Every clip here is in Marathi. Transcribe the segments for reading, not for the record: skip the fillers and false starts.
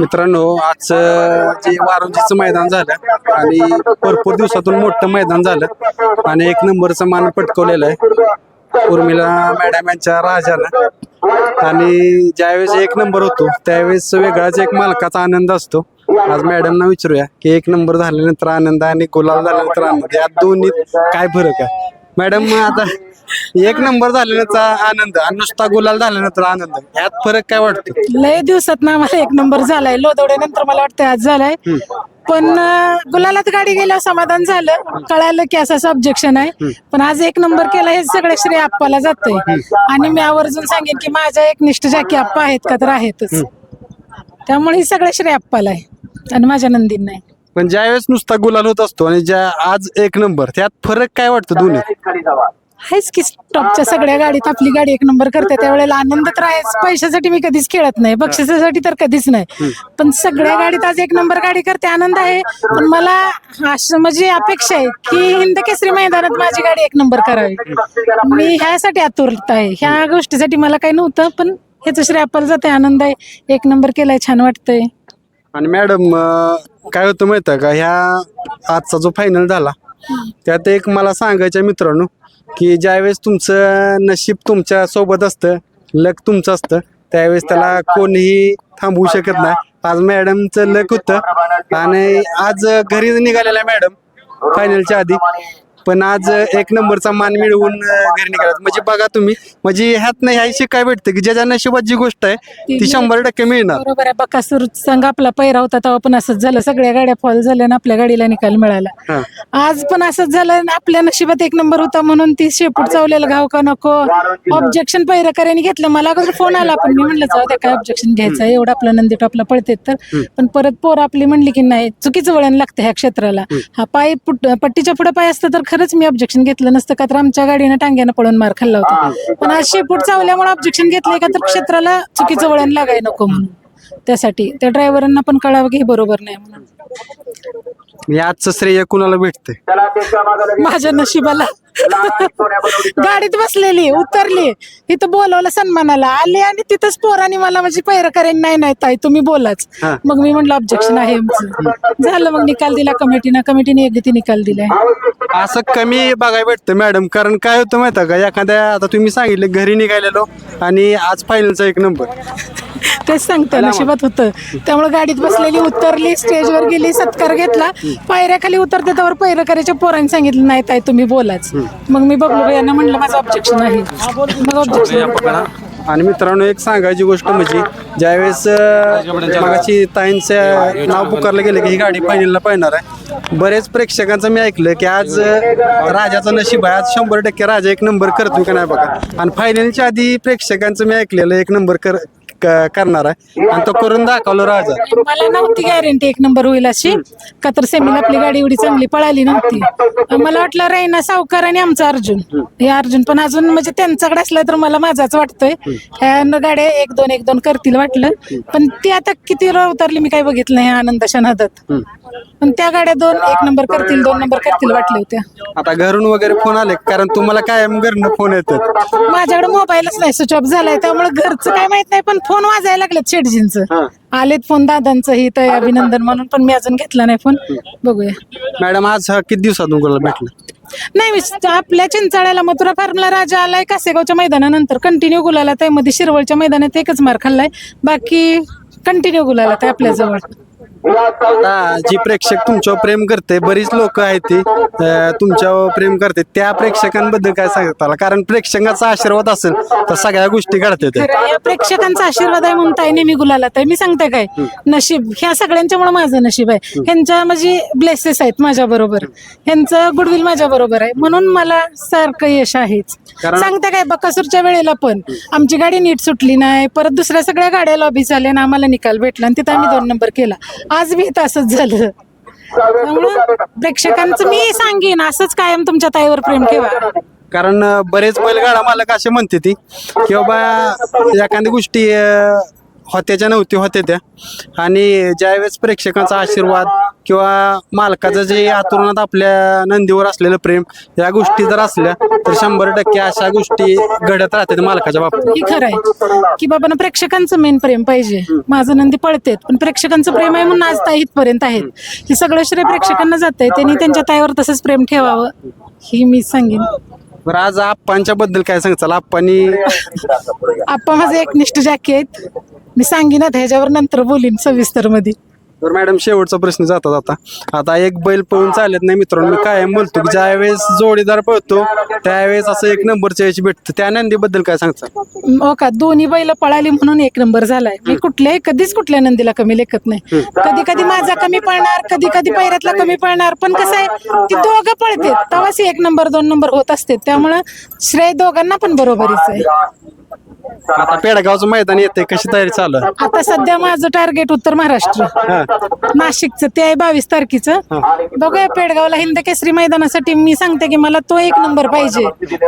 मित्रांनो, आज जे वारुंजीचं मैदान झालं आणि भरपूर दिवसातून मोठं मैदान झालं आणि एक नंबरचा मान पटकवलेला आहे उर्मिला मॅडम यांच्या राजानं। आणि ज्यावेळेस एक नंबर होतो त्यावेळेस वेगळाच एक मालकाचा आनंद असतो। आज मॅडमना विचारूया की एक नंबर झाल्यानंतर आनंद आणि गुलाल झाल्यानंतर आनंद, या दोन्ही काय फरक आहे मॅडम? आता एक नंबर झाल्यानंतर आनंद आणि नुसता गुलाल झाल्यानंतर आनंद, यात फरक काय वाटतो? लय दिवसात ना मला एक नंबर झालाय, लोदवड्यानंतर मला वाटतं आज झालाय। पण गुलालात गाडी गेल्यावर समाधान झालं, कळालं की असं ऑब्जेक्शन आहे। पण आज एक नंबर केला हे सगळं श्रेय आप्पाला जातंय आणि मी आवर्जून सांगेन की माझ्या एकनिष्ठ जाकी आप्पा आहेत का तर आहेतच, त्यामुळे हे सगळं श्रेय आप्पाला आहे आणि माझ्या नंदीन नाही। पण ज्यावेळेस नुसता गुलाल होत असतो आणि ज्या आज एक नंबर, त्यात फरक काय वाटतो दोन्ही? आहेच की टॉपच्या सगळ्या गाडीत आपली गाडी एक नंबर करते त्यावेळेला आनंद तर आहेच। पैशासाठी मी कधीच खेळत नाही, बक्षिसासाठी तर कधीच नाही, पण सगळ्या गाडीत आज एक नंबर गाडी करते आनंद आहे। पण मला असं म्हणजे अपेक्षा आहे की हिंद केसरी मैदानात माझी गाडी एक नंबर करावी, मी ह्यासाठी आतुरता आहे। ह्या गोष्टीसाठी मला काही नव्हतं, पण ह्याचं श्रेय आपल्याला जाते, आनंद आहे, एक नंबर केलाय, छान वाटतंय। आणि मॅडम काय होतं माहिती आहे का, ह्या आजचा जो फायनल झाला त्यात एक मला सांगायचं मित्रांनो की ज्यावेळेस तुमचं नशीब तुमच्या सोबत असतं, लक तुमचं असतं, त्यावेळेस त्याला कोणीही थांबवू शकत नाही। आज मॅडमचं लक होतं आणि आज घरी निघालेला मॅडम फायनलच्या आधी, पण आज एक नंबरचा मान मिळवून घरी निघाला। म्हणजे बघा तुम्ही, म्हणजे ह्यात नाही ह्याशी काय भेटतं की ज्याच्या नशिबात जी गोष्ट आहे ती 100% मिळणार। बरोबर आहे, बकासूर संघ आपला पैरा होता तेव्हा पण असंच झालं, सगळ्या गाड्या फॉल झाल्या आणि आपल्या गाडीला निकाल मिळाला। आज पण असंच झालं, आपल्या नशिबात एक नंबर होता म्हणून ती शेपूट चावलेलं घाव का नको ऑब्जेक्शन पैराकऱ्याने घेतलं। मला अगोदर फोन आला, पण मी म्हणलं जाऊ द्या काय ऑब्जेक्शन घ्यायचं, एवढं आपला नंदी टॉपला पळते तर। पण परत पोरं आपली म्हणली की नाही चुकीचं वळण लागतं ह्या क्षेत्राला, हा पाय पट्टीच्या पुढे पाय असतं तर खरंच मी ऑब्जेक्शन घेतलं नसतं का तर आमच्या गाडीनं टांग्यानं पळून मार खाल्ला होता। पण आज शेपूट चावल्यामुळे ऑब्जेक्शन घेतलंय का तर क्षेत्राला चुकीचं वळण लागाय नको म्हणून, त्यासाठी त्या ड्रायव्हरांना पण कळावं की हे बरोबर नाही म्हणून। आजचं श्रेय कुणाला भेटते? माझ्या नशिबाला। गाडीत बसलेली उतरली, तिथं बोलवलं सन्मानाला आले आणि तिथंच पोरांनी मला म्हणजे पैरकऱ्यांनी नाही नाही ताई तुम्ही बोलाच, मग मी म्हणलं ऑब्जेक्शन आहे आमचं, झालं मग निकाल दिला कमिटीने योग्य निकाल दिलाय। असं कमी बघायला भेटतं मॅडम, कारण काय होतं माहिती का, एखाद्या आता तुम्ही सांगितलं घरी निघालेलो आणि आज फायनलचा एक नंबर, तेच सांगते नशिबात होतं, त्यामुळे गाडीत बसलेली उतरली, स्टेजवर गेली, सत्कार घेतला, पायऱ्याखाली उतरते त्यावर पैरकऱ्याच्या पोरांनी सांगितलं नाही ताई तुम्ही बोलाच, मग मी बघलो यांना म्हणलं माझं ऑब्जेक्शन आहे, मग ऑब्जेक्शन। आणि मित्रांनो एक सांगायची गोष्ट म्हणजे ज्यावेळेस मगाशी ताईंचं नाव पुकारलं गेलं की ही गाडी फायनलला पळणार आहे, बरेच प्रेक्षकांचं मी ऐकलं की आज राजाचं नशीब आहे, आज 100% राजा एक नंबर करतो का नाही बघा। आणि फायनलच्या आधी प्रेक्षकांचं मी ऐकलेलं एक नंबर करणार आहे आणि तो करून दाखवलं राजा। मला नव्हती गॅरंटी एक नंबर होईल अशी, का तर सेमीला आपली गाडी एवढी चांगली पळाली नव्हती, मला वाटलं रैना सावकार आणि आमचा अर्जुन, हे अर्जुन पण अजून म्हणजे त्यांच्याकडे असलं तर मला माझाच वाटतोय, ह्या गाड्या 1-2 करतील वाटलं, पण ती आता किती उतरली मी काय बघितलं नाही आनंदाच्या नादात, पण त्या गाड्या 2 नंबर करतील 2 नंबर करतील वाटल्या होत्या। आता घरून वगैरे फोन आले, कारण तुम्हाला कायम घरनं फोन येतात? माझ्याकडे मोबाईलच नाही, स्विच ऑफ झालाय, त्यामुळे घरचं काय माहित नाही, पण फोन वाजायला लागलेत शेटजींचं, आलेत फोन दादांचं ही तर अभिनंदन म्हणून, पण मी अजून घेतला नाही फोन, बघूया। मॅडम आज किती दिवसातून गुलाल भेटला? नाही आपल्या चिंचाळ्याला मथुरा फार्मला राजा आलाय, कासेगावच्या मैदानानंतर कंटिन्यू गुलाला, त्यामध्ये शिरवळच्या मैदानात एकच मार खाल्लाय, बाकी कंटिन्यू गुलाला ते आपल्या जवळ। आता जी प्रेक्षक तुमच्यावर प्रेम करते, बरीच लोक आहेत ती तुमच्यावर प्रेम करते, त्या प्रेक्षकांबद्दल काय सांगता? कारण प्रेक्षकांचा आशीर्वाद असेल तर सगळ्या गोष्टी घडतात। या प्रेक्षकांचा आशीर्वाद आहे म्हणून ताई नेहमी गुलाला ताई, मी सांगते काय नशीब ह्या सगळ्यांच्यामुळे माझं नशीब आहे, ह्यांच्या म्हणजे ब्लेसेस आहेत माझ्या बरोबर, ह्यांचं गुडविल माझ्या बरोबर आहे, म्हणून मला सारखं यश आहेच। सांगते काय बकासूरच्या वेळेला पण आमची गाडी नीट सुटली नाही, परत दुसऱ्या सगळ्या गाड्या लॉबी झाल्या ना आम्हाला निकाल भेटला आणि तिथं आम्ही 2 नंबर केला, आज बी तसंच झालं। त्यामुळं प्रेक्षकांचं मी सांगेन असंच कायम तुमच्या ताईवर प्रेम ठेवा, कारण बरेच बैलगाडा मालक असे म्हणते ती की बाबा एखादी गोष्टी होत्याच्या नव्हती होत्या त्या. आणि ज्यावेळेस प्रेक्षकांचा आशीर्वाद किंवा मालकाचं जे आतुरणात आपल्या नंदीवर असलेलं प्रेम या गोष्टी जर असल्या तर 100% अशा गोष्टी घडत राहतात मालकाच्या बाबतीत. हे खरं आहे की बाबा ना प्रेक्षकांचं मेन प्रेम पाहिजे. माझं नंदी पळतेत पण प्रेक्षकांचं प्रेम आहे म्हणून आज ताई इथपर्यंत आहेत. हे सगळं श्रेय प्रेक्षकांना जातंय. त्यांनी त्यांच्या ताईवर तसंच प्रेम ठेवावं ही मी सांगेन. बरं, आज आप्पांच्या बद्दल काय सांगचाल? आप्पांनी आप्पा माझे एकनिष्ठ जॅकी आहेत. मी सांगेन आता ह्याच्यावर नंतर बोलीन सविस्तर मध्ये. तर मॅडम शेवटचा प्रश्न जाता जाता, आता एक बैल पळून चालत नाही मित्रांनो, मी कायम बोलतो की ज्यावेळेस जोडीदार पळतो त्यावेळेस असं एक नंबरच्या याची भेटतं. त्या नंदीबद्दल काय सांगता? हो का, दोन्ही बैल पळाली म्हणून एक नंबर झालाय. मी कधीच कुठल्या नंदीला कमी लेखत नाही. कधी कधी माझा कमी पळणार, कधी कधी पैऱ्यातला कमी पळणार, पण कसं आहे ती दोघं पळते तेव्हाच 1 नंबर 2 नंबर होत असते. त्यामुळं श्रेय दोघांना पण बरोबरीच आहे. आता पेडगावचं मैदान येते, कशी तयारी चालू आहे? आता सध्या माझं टार्गेट उत्तर महाराष्ट्र नाशिकचं ते आहे 22 तारखेचं. बघूया पेडगावला हिंद केसरी मैदानासाठी मी सांगते की मला तो 1 नंबर पाहिजे.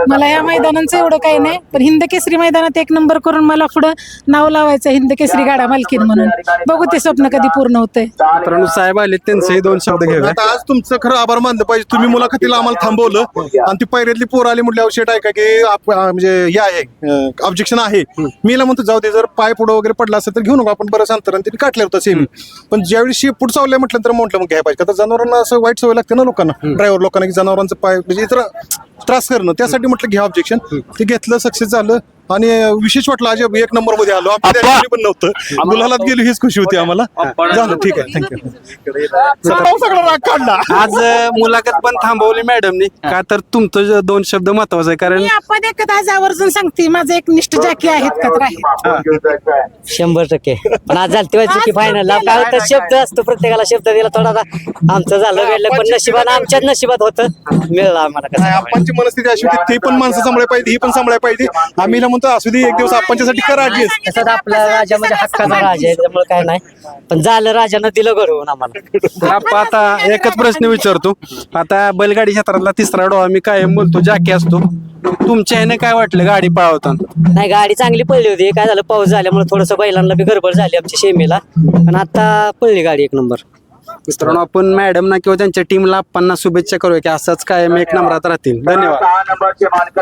मला या मैदानाचं एवढं काही नाही, पण हिंद केसरी मैदानात 1 नंबर करून मला पुढं नाव लावायचं हिंद केसरी गाडा मालकीन म्हणून. बघू ते स्वप्न कधी पूर्ण होतंय. मित्रांनो साहेब आले, त्यांचेही 2 शब्द घेऊया. आता आज तुमचं खरं आभार मानलं पाहिजे. तुम्ही मुलाखतीला आम्हाला थांबवलं आणि ती पैऱ्यातली पोर आली म्हटल्यावर शेट आहे का की म्हणजे हे आहे ऑब्जेक्शन आहे. मीला म्हणतो जाऊ दे, जर पाय पुढं वगैरे पडला असेल तर घेऊ नको आपण, बरं अंतर आणि त्यांनी काटले होतं सेमी. पण ज्यावेळी शेपूट चावलंय म्हटलं तर म्हटलं मग घ्यायला पाहिजे. आता जनावरांना असं वाईट सवय लागते ना लोकांना, ड्रायव्हर लोकांना, की जनावरांचं पाय म्हणजे इतर त्रास करणं. त्यासाठी म्हटलं घ्या ऑब्जेक्शन. ते घेतलं, सक्सेस झालं आणि विशेष वाटलं. अजब 1 नंबर मध्ये आलो. आपण त्या दिवशी पण नव्हतं, गुलालात गेलो हीच खुशी होती आम्हाला. झालं, ठीक आहे, थँक्यू. सगळा राग काढला. आज मुलाखत पण थांबवली मॅडमनी का तर तुमचं 2 शब्द महत्वाचं आहे. कारण मी आपण एकच आज आवर्जून सांगते माझे एकनिष्ठ जॅकी आहेत का तर आहेत. 100%. पण आज झाली व्हायची की फायनल काय होतं, शब्द असतो प्रत्येकाला, शब्द दिला थोडासा. आमचं झालं घडलं पण नशिबानं आमच्याच नशिबात होतं, मिळालं आम्हाला. कसं आप्पांची मनस्थिती अशी होती, ते पण माणसं सांभाळायला पाहिजे, ही पण सांभाळायला पाहिजे. आम्ही म्हणतो असू दे एक दिवस आप्पांच्यासाठी करा ऍडजस्ट. तसंच आपला राजा म्हणजे हक्काचा राजा आहे, त्यामुळे काय नाही. पण झालं, राजानं दिलं घडवून आम्हाला. आप्पा आता एकच प्रश्न विचारतो. आता बैलगाडी क्षेत्रातला 3रा डोळा मी कायम बोलतो जॅकी असतो. तुमच्या ह्याने काय वाटलं गाडी पळवताना? नाही, गाडी चांगली पडली होती. काय झालं, पाऊस झाल्यामुळे थोडंसं बैलांना बी गडबड झाली आमच्या शेमीला, पण आता पडली गाडी 1 नंबर. मित्रांनो आपण मॅडमना किंवा त्यांच्या टीमला आप्पांना शुभेच्छा करूया की असंच कायम 1 नंबरात राहतील. धन्यवाद.